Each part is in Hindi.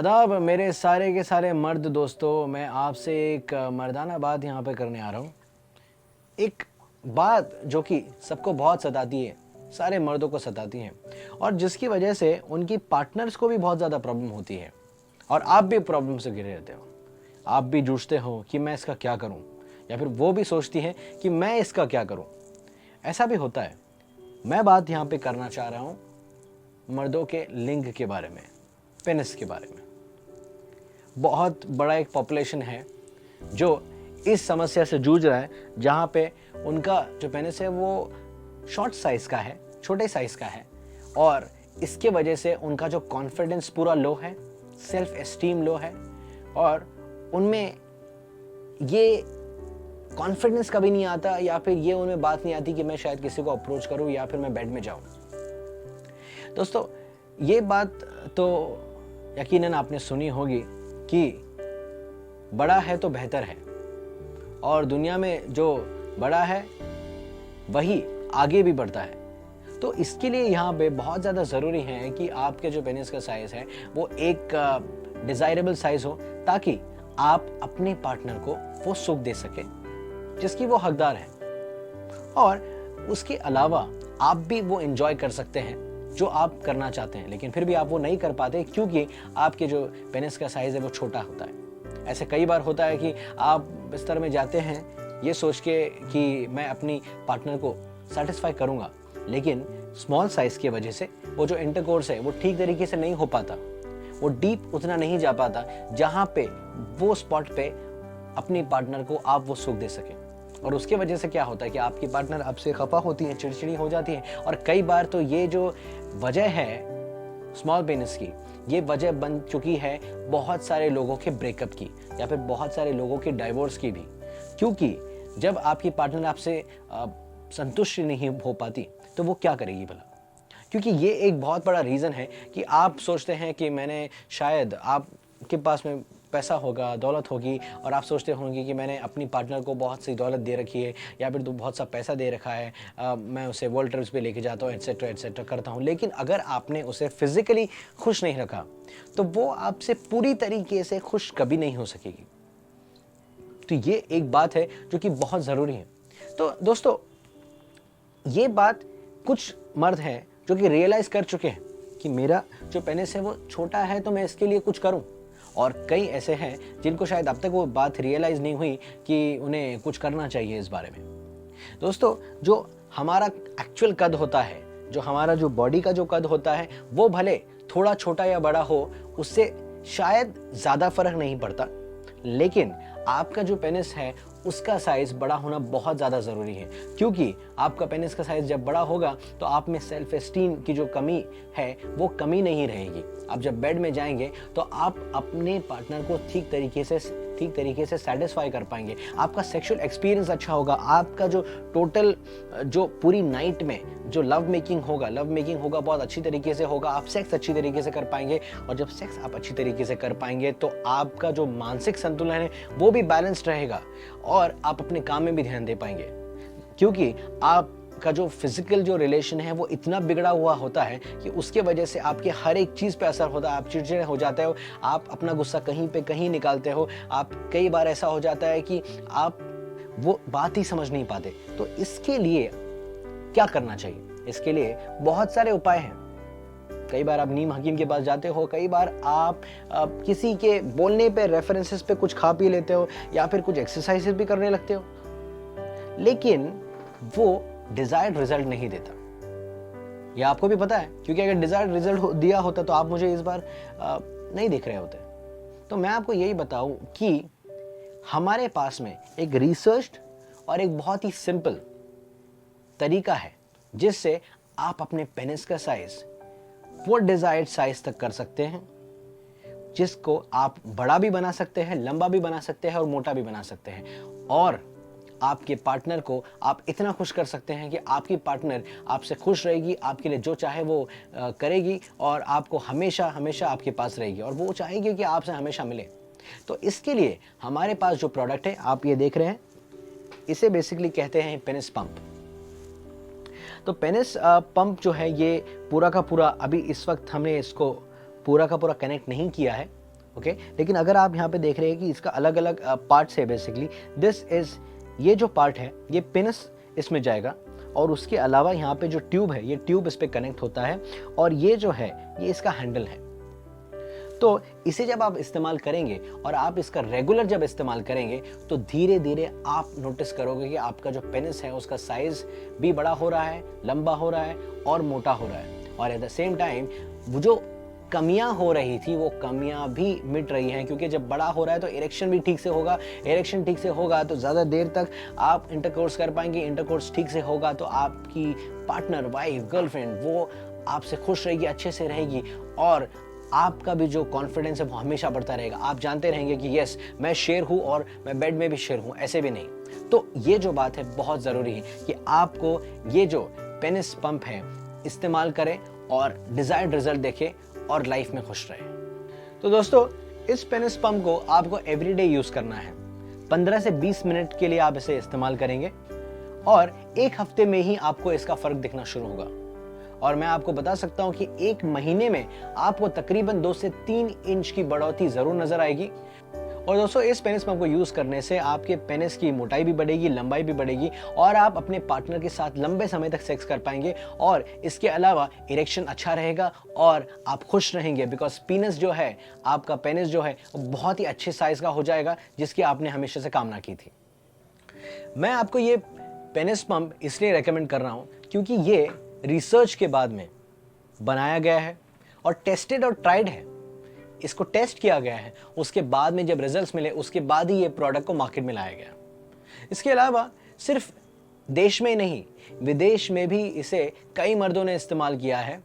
आदाब मेरे सारे के सारे मर्द दोस्तों, मैं आपसे एक मर्दाना बात यहाँ पे करने आ रहा हूँ। एक बात जो कि सबको बहुत सताती है, सारे मर्दों को सताती है और जिसकी वजह से उनकी पार्टनर्स को भी बहुत ज़्यादा प्रॉब्लम होती है और आप भी प्रॉब्लम से घिरे रहते हो। आप भी जूझते हो कि मैं इसका क्या करूँ, या फिर वो भी सोचती है कि मैं इसका क्या करूँ। ऐसा भी होता है। मैं बात यहाँ पे करना चाह रहा हूँ मर्दों के लिंग के बारे में, पेनिस के बारे में। बहुत बड़ा एक पॉपुलेशन है जो इस समस्या से जूझ रहा है, जहाँ पे उनका जो पेनिस है वो शॉर्ट साइज़ का है, छोटे साइज़ का है और इसके वजह से उनका जो कॉन्फिडेंस पूरा लो है, सेल्फ एस्टीम लो है और उनमें ये कॉन्फिडेंस कभी नहीं आता, या फिर ये उनमें बात नहीं आती कि मैं शायद किसी को अप्रोच करूं या फिर मैं बेड में जाऊं। दोस्तों, ये बात तो यकीनन आपने सुनी होगी कि बड़ा है तो बेहतर है और दुनिया में जो बड़ा है वही आगे भी बढ़ता है। तो इसके लिए यहाँ पे बहुत ज़्यादा ज़रूरी है कि आपके जो पेनिस का साइज़ है वो एक डिज़ायरेबल साइज़ हो, ताकि आप अपने पार्टनर को वो सुख दे सके जिसकी वो हकदार है और उसके अलावा आप भी वो एंजॉय कर सकते हैं जो आप करना चाहते हैं, लेकिन फिर भी आप वो नहीं कर पाते क्योंकि आपके जो पेनिस का साइज़ है वो छोटा होता है। ऐसे कई बार होता है कि आप बिस्तर में जाते हैं ये सोच के कि मैं अपनी पार्टनर को सेटिस्फाई करूंगा, लेकिन स्मॉल साइज़ की वजह से वो जो इंटरकोर्स है वो ठीक तरीके से नहीं हो पाता, वो डीप उतना नहीं जा पाता जहाँ पे वो स्पॉट पे अपनी पार्टनर को आप वो सुख दे सकें। और उसके वजह से क्या होता है कि आपकी पार्टनर आपसे खफा होती है, चिड़चिड़ी हो जाती है और कई बार तो ये जो वजह है स्मॉल पेनिस की, ये वजह बन चुकी है बहुत सारे लोगों के ब्रेकअप की या फिर बहुत सारे लोगों के डाइवोर्स की भी। क्योंकि जब आपकी पार्टनर आपसे संतुष्ट नहीं हो पाती तो वो क्या करेगी भला? क्योंकि ये एक बहुत बड़ा रीज़न है कि आप सोचते हैं कि मैंने शायद आपके पास में पैसा होगा, दौलत होगी और आप सोचते होंगे कि मैंने अपनी पार्टनर को बहुत सी दौलत दे रखी है या फिर तो बहुत सा पैसा दे रखा है, मैं उसे वर्ल्ड ट्रिप्स पे लेके जाता हूँ, एट्सेट्रा एट्सेट्रा करता हूँ। लेकिन अगर आपने उसे फिजिकली खुश नहीं रखा तो वो आपसे पूरी तरीके से खुश कभी नहीं हो सकेगी। तो ये एक बात है जो कि बहुत ज़रूरी है। तो दोस्तों, ये बात कुछ मर्द हैं जो कि रियलाइज़ कर चुके हैं कि मेरा जो पेनिस है वो छोटा है तो मैं इसके लिए कुछ करूं, और कई ऐसे हैं जिनको शायद अब तक वो बात रियलाइज़ नहीं हुई कि उन्हें कुछ करना चाहिए इस बारे में। दोस्तों, जो हमारा एक्चुअल कद होता है, जो हमारा जो बॉडी का जो कद होता है वो भले थोड़ा छोटा या बड़ा हो, उससे शायद ज़्यादा फर्क नहीं पड़ता, लेकिन आपका जो पेनिस है उसका साइज़ बड़ा होना बहुत ज़्यादा ज़रूरी है। क्योंकि आपका पेनिस का साइज़ जब बड़ा होगा तो आप में सेल्फ एस्टीम की जो कमी है वो कमी नहीं रहेगी। आप जब बेड में जाएंगे तो आप अपने पार्टनर को ठीक तरीके से सेटिस्फाई कर पाएंगे। आपका सेक्सुअल एक्सपीरियंस अच्छा होगा। आपका जो टोटल जो पूरी नाइट में जो लव मेकिंग होगा बहुत अच्छी तरीके से होगा। आप सेक्स अच्छी तरीके से कर पाएंगे और जब सेक्स आप अच्छी तरीके से कर पाएंगे तो आपका जो मानसिक संतुलन है वो भी बैलेंस्ड रहेगा और आप अपने काम में भी ध्यान दे पाएंगे। क्योंकि आपका जो फिजिकल जो रिलेशन है वो इतना बिगड़ा हुआ होता है कि उसके वजह से आपके हर एक चीज़ पे असर होता है। आप चिड़चिड़े हो जाते हो, आप अपना गुस्सा कहीं पे कहीं निकालते हो। आप कई बार ऐसा हो जाता है कि आप वो बात ही समझ नहीं पाते। तो इसके लिए क्या करना चाहिए? इसके लिए बहुत सारे उपाय हैं। कई बार आप नीम हकीम के पास जाते हो, कई बार आप किसी के बोलने पे रेफरेंसेस पे कुछ खा पी लेते हो या फिर कुछ एक्सरसाइजेस भी करने लगते हो, लेकिन वो डिजायर्ड रिजल्ट नहीं देता। यह आपको भी पता है, क्योंकि अगर डिजायर्ड रिजल्ट दिया होता तो आप मुझे इस बार नहीं देख रहे होते। तो मैं आपको यही बताऊं कि हमारे पास में एक रिसर्च्ड और एक बहुत ही सिंपल तरीका है जिससे आप अपने पेनिस का साइज वो डिजायर्ड साइज तक कर सकते हैं, जिसको आप बड़ा भी बना सकते हैं, लंबा भी बना सकते हैं और मोटा भी बना सकते हैं। और आपके पार्टनर को आप इतना खुश कर सकते हैं कि आपकी पार्टनर आपसे खुश रहेगी, आपके लिए जो चाहे वो करेगी और आपको हमेशा हमेशा आपके पास रहेगी और वो चाहेगी कि आपसे हमेशा मिले। तो इसके लिए हमारे पास जो प्रोडक्ट है आप ये देख रहे हैं, इसे बेसिकली कहते हैं पेनिस पंप। तो पेनिस पंप जो है ये पूरा का पूरा, अभी इस वक्त हमने इसको पूरा का पूरा कनेक्ट नहीं किया है, ओके। लेकिन अगर आप यहाँ पे देख रहे हैं कि इसका अलग अलग पार्ट्स है, बेसिकली दिस इज, ये जो पार्ट है ये पेनिस इसमें जाएगा, और उसके अलावा यहाँ पे जो ट्यूब है, ये ट्यूब इस पे कनेक्ट होता है, और ये जो है ये इसका हैंडल है। तो इसे जब आप इस्तेमाल करेंगे और आप इसका रेगुलर जब इस्तेमाल करेंगे तो धीरे धीरे आप नोटिस करोगे कि आपका जो पेनिस है उसका साइज भी बड़ा हो रहा है, लंबा हो रहा है और मोटा हो रहा है, और एट द सेम टाइम वो जो कमियां हो रही थी वो कमियां भी मिट रही हैं, क्योंकि जब बड़ा हो रहा है तो इरेक्शन भी ठीक से होगा, इरेक्शन ठीक से होगा तो ज़्यादा देर तक आप इंटरकोर्स कर पाएंगे, इंटरकोर्स ठीक से होगा तो आपकी पार्टनर, वाइफ, गर्लफ्रेंड वो आपसे खुश रहेगी, अच्छे से रहेगी, और आपका भी जो कॉन्फिडेंस है वो हमेशा बढ़ता रहेगा। आप जानते रहेंगे कि यस मैं शेर हूँ और मैं बेड में भी शेर हूँ, ऐसे भी नहीं। तो ये जो बात है बहुत ज़रूरी है कि आपको ये जो पेनिस पंप है इस्तेमाल करें और डिज़ायर्ड रिजल्ट देखें और लाइफ में खुश रहें। तो दोस्तों इस पेनिस पंप को आपको एवरीडे यूज़ करना है। 15 से 20 मिनट के लिए आप इसे इस्तेमाल करेंगे और 1 हफ्ते में ही आपको इसका फ़र्क दिखना शुरू होगा। और मैं आपको बता सकता हूं कि 1 महीने में आपको तकरीबन 2 से 3 इंच की बढ़ोतरी जरूर नजर आएगी। और दोस्तों इस पेनिस पंप को यूज करने से आपके पेनिस की मोटाई भी बढ़ेगी, लंबाई भी बढ़ेगी, और आप अपने पार्टनर के साथ लंबे समय तक सेक्स कर पाएंगे, और इसके अलावा इरेक्शन अच्छा रहेगा और आप खुश रहेंगे, बिकॉज पीनस जो है, आपका पेनिस जो है वो बहुत ही अच्छे साइज का हो जाएगा जिसकी आपने हमेशा से कामना की थी। मैं आपको ये पेनिस पंप इसलिए रेकमेंड कर रहा हूं क्योंकि ये रिसर्च के बाद में बनाया गया है और टेस्टेड और ट्राइड है। इसको टेस्ट किया गया है, उसके बाद में जब रिजल्ट्स मिले उसके बाद ही ये प्रोडक्ट को मार्केट में लाया गया। इसके अलावा सिर्फ देश में ही नहीं, विदेश में भी इसे कई मर्दों ने इस्तेमाल किया है।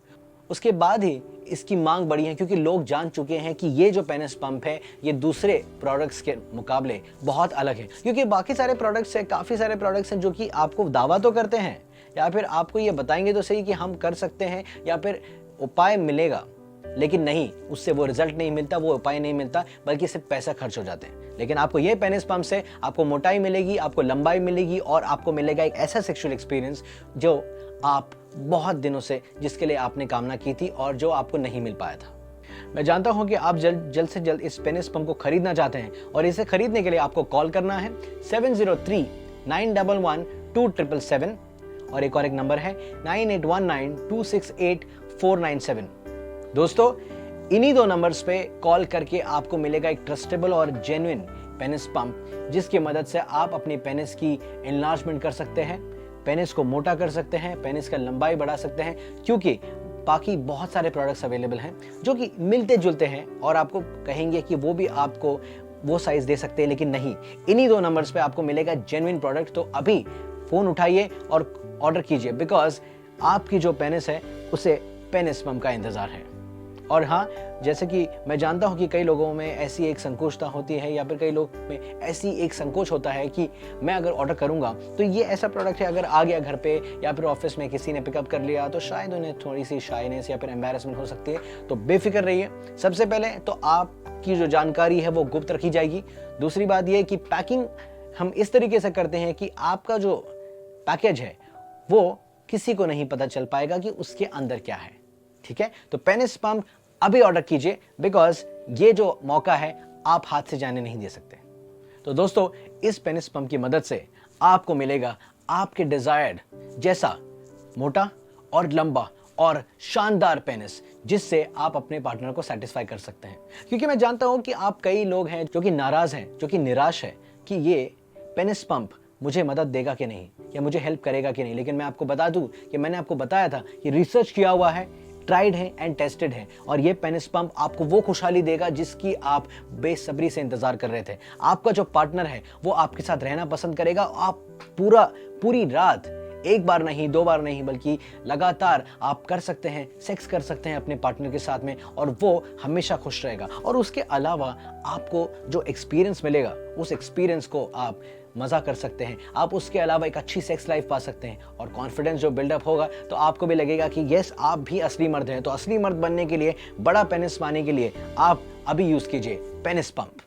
उसके बाद ही इसकी मांग बढ़ी है, क्योंकि लोग जान चुके हैं कि ये जो पेनिस पंप है ये दूसरे प्रोडक्ट्स के मुकाबले बहुत अलग है। क्योंकि बाकी सारे प्रोडक्ट्स हैं, काफ़ी सारे प्रोडक्ट्स हैं जो कि आपको दावा तो करते हैं या फिर आपको ये बताएंगे तो सही कि हम कर सकते हैं या फिर उपाय मिलेगा, लेकिन नहीं, उससे वो रिजल्ट नहीं मिलता, वो उपाय नहीं मिलता, बल्कि सिर्फ पैसा खर्च हो जाते हैं। लेकिन आपको ये पेनिस पंप से आपको मोटाई मिलेगी, आपको लंबाई मिलेगी, और आपको मिलेगा एक ऐसा सेक्सुअल एक्सपीरियंस जो आप बहुत दिनों से, जिसके लिए आपने कामना की थी और जो आपको नहीं मिल पाया था। मैं जानता हूं कि आप जल्द से जल्द इस पेनिस पंप को खरीदना चाहते हैं, और इसे खरीदने के लिए आपको कॉल करना है 703-911-2777, और एक और एक नंबर है 9819268497। दोस्तों इन्हीं 2 नंबर्स पे कॉल करके आपको मिलेगा एक ट्रस्टेबल और जेन्युइन पेनिस पंप, जिसकी मदद से आप अपनी पेनिस की एनलार्जमेंट कर सकते हैं, पेनिस को मोटा कर सकते हैं, पेनिस का लंबाई बढ़ा सकते हैं, क्योंकि बाकी बहुत सारे प्रोडक्ट्स अवेलेबल हैं जो कि मिलते जुलते हैं और आपको कहेंगे कि वो भी आपको वो साइज दे सकते हैं, लेकिन नहीं, इन्हीं 2 नंबर्स पे आपको मिलेगा जेन्युइन प्रोडक्ट। तो अभी फ़ोन उठाइए और ऑर्डर कीजिए, बिकॉज आपकी जो पेनिस है उसे पेनिस पंप का इंतज़ार है। और हाँ, जैसे कि मैं जानता हूँ कि कई लोगों में ऐसी एक संकोचता होती है, या फिर कई लोग में ऐसी एक संकोच होता है कि मैं अगर ऑर्डर करूँगा तो ये ऐसा प्रोडक्ट है, अगर आ गया घर पे या फिर ऑफिस में किसी ने पिकअप कर लिया तो शायद उन्हें थोड़ी सी शाइनेस या फिर एम्बैरेसमेंट हो सकती है। तो बेफिक्र रहिए। सबसे पहले तो आपकी जो जानकारी है वो गुप्त रखी जाएगी। दूसरी बात यह कि पैकिंग हम इस तरीके से करते हैं कि आपका जो पैकेज है वो किसी को नहीं पता चल पाएगा कि उसके अंदर क्या है। ठीक है, तो पेनिस पंप अभी ऑर्डर कीजिए, बिकॉज ये जो मौका है आप हाथ से जाने नहीं दे सकते। तो दोस्तों इस पेनिस पंप की मदद से आपको मिलेगा आपके डिजायर्ड जैसा मोटा और लंबा और शानदार पेनिस, जिससे आप अपने पार्टनर को सेटिस्फाई कर सकते हैं। क्योंकि मैं जानता हूं कि आप कई लोग हैं जो कि नाराज हैं, जो कि निराश है कि ये पेनिस पंप मुझे मदद देगा कि नहीं, या मुझे हेल्प करेगा कि नहीं। लेकिन मैं आपको बता दूं कि मैंने आपको बताया था कि रिसर्च किया हुआ है, ट्राइड है एंड टेस्टेड है, और ये पेनिस पंप आपको वो खुशहाली देगा जिसकी आप बेसब्री से इंतजार कर रहे थे। आपका जो पार्टनर है वो आपके साथ रहना पसंद करेगा। आप पूरी रात 1 बार नहीं, 2 बार नहीं, बल्कि लगातार आप कर सकते हैं, सेक्स कर सकते हैं अपने पार्टनर के साथ में, और वो हमेशा खुश रहेगा। और उसके अलावा आपको जो एक्सपीरियंस मिलेगा उस एक्सपीरियंस को आप मज़ा कर सकते हैं। आप उसके अलावा एक अच्छी सेक्स लाइफ पा सकते हैं, और कॉन्फिडेंस जो बिल्डअप होगा तो आपको भी लगेगा कि यस आप भी असली मर्द हैं। तो असली मर्द बनने के लिए, बड़ा पेनिस पाने के लिए आप अभी यूज़ कीजिए पेनिस पंप।